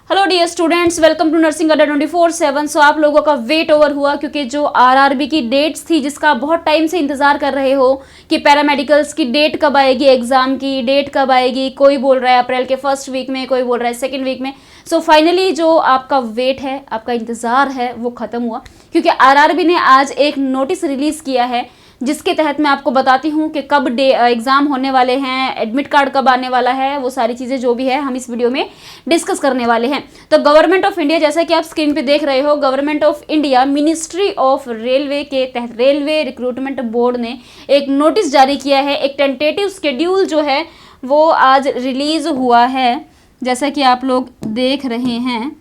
Hello dear students, welcome to nursing Adda 24/7। सो आप लोगों का वेट ओवर हुआ क्योंकि जो आरआरबी की डेट्स थी जिसका बहुत टाइम से इंतजार कर रहे हो कि पैरामेडिकल्स की डेट कब आएगी, एग्जाम की डेट कब आएगी। कोई बोल रहा है अप्रैल के फर्स्ट वीक में, कोई बोल रहा है सेकेंड वीक में। सो फाइनली जो आपका वेट है, आपका इंतजार है, वो खत्म हुआ क्योंकि आरआरबी ने आज एक नोटिस रिलीज किया है जिसके तहत मैं आपको बताती हूँ कि कब एग्जाम होने वाले हैं, एडमिट कार्ड कब आने वाला है, वो सारी चीज़ें जो भी है हम इस वीडियो में डिस्कस करने वाले हैं। तो गवर्नमेंट ऑफ इंडिया, जैसा कि आप स्क्रीन पे देख रहे हो, government of India ministry of railway के तहत रेलवे रिक्रूटमेंट बोर्ड ने एक नोटिस जारी किया है। एक टेंटेटिव शेड्यूल जो है वो आज रिलीज हुआ है, जैसा कि आप लोग देख रहे हैं।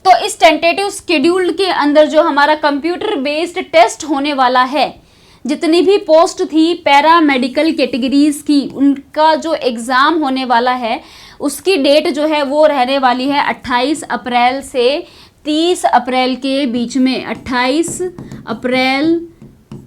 तो इस टेंटेटिव शेड्यूल के अंदर जो हमारा कंप्यूटर बेस्ड टेस्ट होने वाला है, जितनी भी पोस्ट थी पैरामेडिकल कैटेगरीज की, उनका जो एग्ज़ाम होने वाला है उसकी डेट जो है वो रहने वाली है 28 अप्रैल से 30 अप्रैल के बीच में। 28 अप्रैल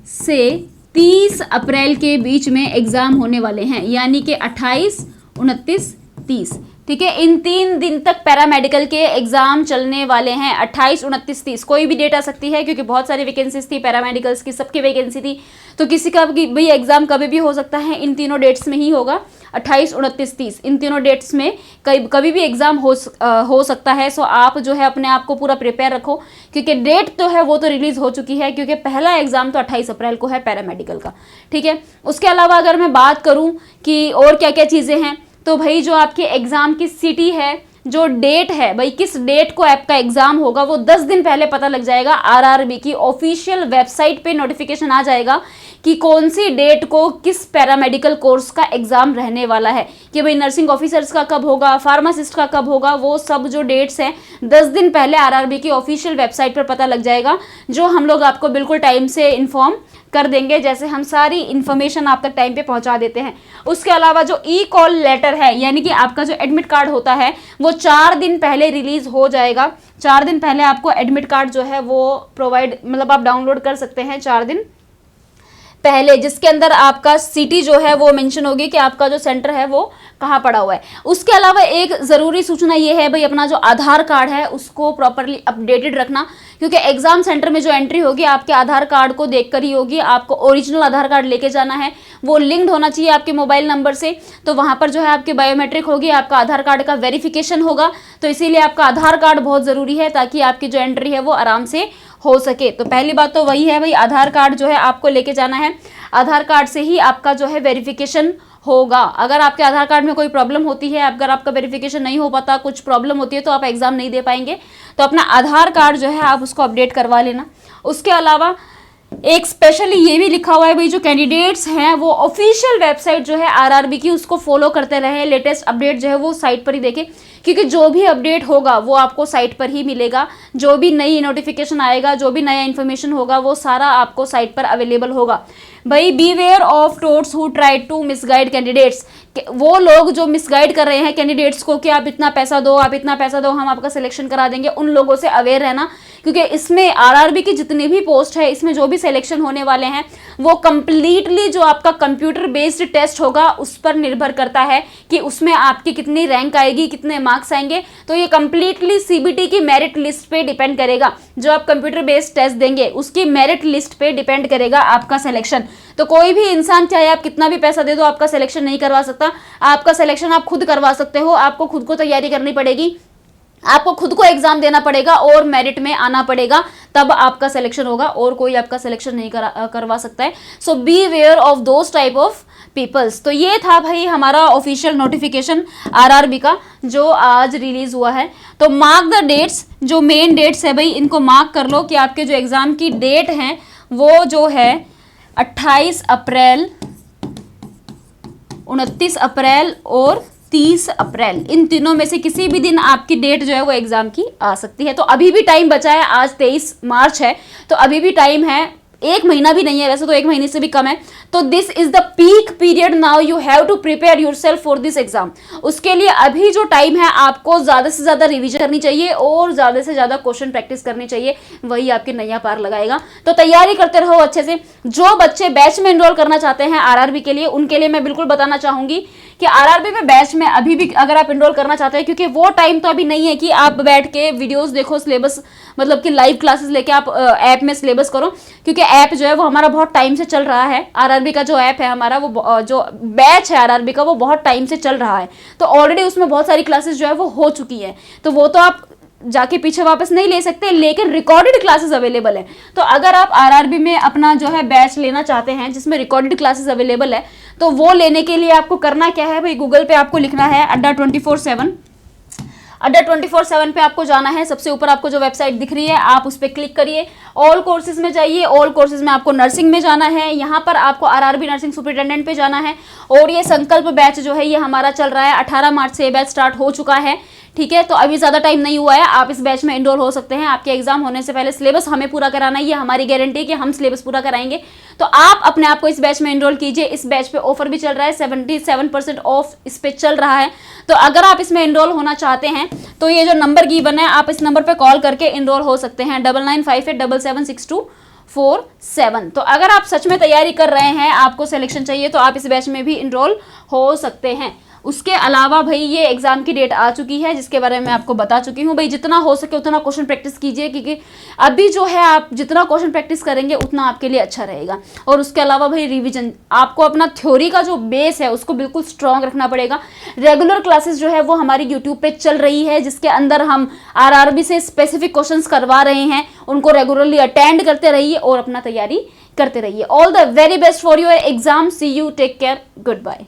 से 30 अप्रैल के बीच में एग्ज़ाम होने वाले हैं, यानी कि 28, 29, 30। ठीक है, इन 3 दिन तक पैरामेडिकल के एग्जाम चलने वाले हैं। 28, 29, 30 कोई भी डेट आ सकती है क्योंकि बहुत सारी वैकेंसीज थी पैरामेडिकल्स की, सबकी वैकेंसी थी, तो किसी का भी भाई एग्जाम कभी भी हो सकता है। इन तीनों डेट्स में ही होगा, 28, 29, 30, इन तीनों डेट्स में कभी भी एग्जाम हो सकता है। सो आप जो है अपने आप को पूरा प्रिपेयर रखो क्योंकि डेट तो है वो तो रिलीज हो चुकी है, क्योंकि पहला एग्जाम तो 28 अप्रैल को है पैरामेडिकल का। ठीक है, उसके अलावा अगर मैं बात करूँ कि और क्या क्या चीज़ें हैं, तो भाई जो आपके एग्ज़ाम की सिटी है, जो डेट है, भाई किस डेट को आपका एग्ज़ाम होगा वो 10 दिन पहले पता लग जाएगा। आरआरबी की ऑफिशियल वेबसाइट पे नोटिफिकेशन आ जाएगा कि कौन सी डेट को किस पैरामेडिकल कोर्स का एग्ज़ाम रहने वाला है, कि भाई नर्सिंग ऑफिसर्स का कब होगा, फार्मासिस्ट का कब होगा। वो सब जो डेट्स हैं 10 दिन पहले आरआरबी की ऑफिशियल वेबसाइट पर पता लग जाएगा, जो हम लोग आपको बिल्कुल टाइम से इन्फॉर्म कर देंगे, जैसे हम सारी इन्फॉर्मेशन आप तक टाइम पे पहुंचा देते हैं। उसके अलावा जो ई कॉल लेटर है, यानी कि आपका जो एडमिट कार्ड होता है वो 4 दिन पहले रिलीज हो जाएगा। 4 दिन पहले आपको एडमिट कार्ड जो है वो प्रोवाइड, मतलब आप डाउनलोड कर सकते हैं 4 दिन पहले, जिसके अंदर आपका सिटी जो है वो मेंशन होगी कि आपका जो सेंटर है वो कहाँ पड़ा हुआ है। उसके अलावा एक ज़रूरी सूचना ये है भाई, अपना जो आधार कार्ड है उसको प्रॉपरली अपडेटेड रखना, क्योंकि एग्जाम सेंटर में जो एंट्री होगी आपके आधार कार्ड को देखकर ही होगी। आपको ओरिजिनल आधार कार्ड लेके जाना है, वो लिंक्ड होना चाहिए आपके मोबाइल नंबर से। तो वहाँ पर जो है आपकी बायोमेट्रिक होगी, आपका आधार कार्ड का वेरिफिकेशन होगा, तो इसीलिए आपका आधार कार्ड बहुत ज़रूरी है ताकि आपकी जो एंट्री है वो आराम से हो सके। तो पहली बात तो वही है भाई, आधार कार्ड जो है आपको लेके जाना है। आधार कार्ड से ही आपका जो है वेरिफिकेशन होगा। अगर आपके आधार कार्ड में कोई प्रॉब्लम होती है, अगर आपका वेरिफिकेशन नहीं हो पाता, कुछ प्रॉब्लम होती है, तो आप एग्जाम नहीं दे पाएंगे। तो अपना आधार कार्ड जो है आप उसको अपडेट करवा लेना। उसके अलावा एक स्पेशली ये भी लिखा हुआ है भाई, जो कैंडिडेट्स हैं वो ऑफिशियल वेबसाइट जो है आरआरबी की उसको फॉलो करते रहे। लेटेस्ट अपडेट जो है वो साइट पर ही देखें, क्योंकि जो भी अपडेट होगा वो आपको साइट पर ही मिलेगा। जो भी नई नोटिफिकेशन आएगा, जो भी नया इन्फॉर्मेशन होगा, वो सारा आपको साइट पर अवेलेबल होगा। भाई beware of touts who try to misguide candidates, वो लोग जो मिसगाइड कर रहे हैं कैंडिडेट्स को कि आप इतना पैसा दो, आप इतना पैसा दो, हम आपका सिलेक्शन करा देंगे, उन लोगों से अवेयर रहना, क्योंकि इसमें आरआरबी की जितनी भी पोस्ट है, इसमें जो भी सिलेक्शन होने वाले हैं वो कंप्लीटली जो आपका कंप्यूटर बेस्ड टेस्ट होगा उस पर निर्भर करता है कि उसमें आपकी कितनी रैंक आएगी, कितने मार्क्स आएंगे। तो ये कंप्लीटली सीबीटी की मेरिट लिस्ट पे डिपेंड करेगा। जो आप कंप्यूटर बेस्ड टेस्ट देंगे उसकी मेरिट लिस्ट पे डिपेंड करेगा आपका सिलेक्शन। तो कोई भी इंसान, चाहे आप कितना भी पैसा दे दो, आपका सिलेक्शन नहीं करवा सकता। आपका सिलेक्शन आप खुद करवा सकते हो। आपको खुद को तैयारी करनी पड़ेगी, आपको खुद को एग्जाम देना पड़ेगा और मेरिट में आना पड़ेगा, तब आपका सिलेक्शन होगा, और कोई आपका सिलेक्शन नहीं करवा सकता है। So beware of those type of peoples. तो ये था भाई हमारा ऑफिशियल नोटिफिकेशन आरआरबी का जो आज रिलीज हुआ है। तो मार्क द डेट्स, जो मेन डेट्स है भाई इनको मार्क कर लो कि आपके जो एग्जाम की डेट है वो जो है 28 अप्रैल, 29 अप्रैल और 30 अप्रैल। इन तीनों में से किसी भी दिन आपकी डेट जो है वो एग्जाम की आ सकती है। तो अभी भी टाइम बचा है, आज 23 मार्च है, तो अभी भी टाइम है। 1 महीना भी नहीं है, वैसे तो 1 महीने से भी कम है। तो this is the peak period, now you have to prepare yourself for this exam. उसके लिए अभी जो टाइम है आपको ज्यादा से ज्यादा रिवीजन करनी चाहिए और ज्यादा से ज्यादा क्वेश्चन प्रैक्टिस करनी चाहिए, वही आपके नैया पार लगाएगा। तो तैयारी करते रहो अच्छे से। जो बच्चे बैच में एनरोल करना चाहते हैं आरआरबी के लिए, उनके लिए मैं बिल्कुल बताना चाहूंगी कि आरआरबी में बैच में अभी भी अगर आप इनरोल करना चाहते हैं, क्योंकि वो टाइम तो अभी नहीं है कि आप बैठ के वीडियोस देखो, सिलेबस मतलब कि लाइव क्लासेस लेके आप ऐप में सिलेबस करो, क्योंकि ऐप जो है वो हमारा बहुत टाइम से चल रहा है। आरआरबी का जो ऐप है हमारा, वो जो बैच है आरआरबी का, वो बहुत टाइम से चल रहा है, तो ऑलरेडी उसमें बहुत सारी क्लासेस जो है वो हो चुकी है, तो वो तो आप जाके पीछे वापस नहीं ले सकते, लेकिन रिकॉर्डेड क्लासेस अवेलेबल है। तो अगर आप आरआरबी में अपना जो है बैच लेना चाहते हैं जिसमें रिकॉर्डेड क्लासेस अवेलेबल है, तो वो लेने के लिए आपको करना क्या है भाई, गूगल पे आपको लिखना है अड्डा 24/7। अड्डा 24/7 पे आपको जाना है। सबसे ऊपर आपको जो वेबसाइट दिख रही है आप उस पर क्लिक करिए, ऑल कोर्सेज में जाइए। ऑल कोर्सेज में आपको नर्सिंग में जाना है, यहाँ पर आपको आरआरबी नर्सिंग सुपरिटेंडेंट पे जाना है। और ये संकल्प बैच जो है ये हमारा चल रहा है, 18 मार्च से ये बैच स्टार्ट हो चुका है, ठीक है। तो अभी ज़्यादा टाइम नहीं हुआ है, आप इस बैच में इनरोल हो सकते हैं। आपके एग्जाम होने से पहले सिलेबस हमें पूरा कराना है, ये हमारी गारंटी है कि हम सिलेबस पूरा कराएंगे। तो आप अपने आप को इस बैच में इनरोल कीजिए। इस बैच पे ऑफर भी चल रहा है, 77% ऑफ इस पे चल रहा है। तो अगर आप इसमें इनरोल होना चाहते हैं तो ये जो नंबर गिवन है आप इस नंबर पे कॉल करके इनरोल हो सकते हैं, 9958776247। तो अगर आप सच में तैयारी कर रहे हैं, आपको सिलेक्शन चाहिए, तो आप इस बैच में भी इनरोल हो सकते हैं। उसके अलावा भाई ये एग्जाम की डेट आ चुकी है जिसके बारे में आपको बता चुकी हूँ। भाई जितना हो सके उतना क्वेश्चन प्रैक्टिस कीजिए, क्योंकि अभी जो है आप जितना क्वेश्चन प्रैक्टिस करेंगे उतना आपके लिए अच्छा रहेगा। और उसके अलावा भाई रिवीजन, आपको अपना थ्योरी का जो बेस है उसको बिल्कुल स्ट्रॉन्ग रखना पड़ेगा। रेगुलर क्लासेस जो है वो हमारी यूट्यूब पे चल रही है, जिसके अंदर हम आरआरबी से स्पेसिफिक क्वेश्चन करवा रहे हैं, उनको रेगुलरली अटेंड करते रहिए और अपना तैयारी करते रहिए। All the very best for your exam. See you, take care, good bye.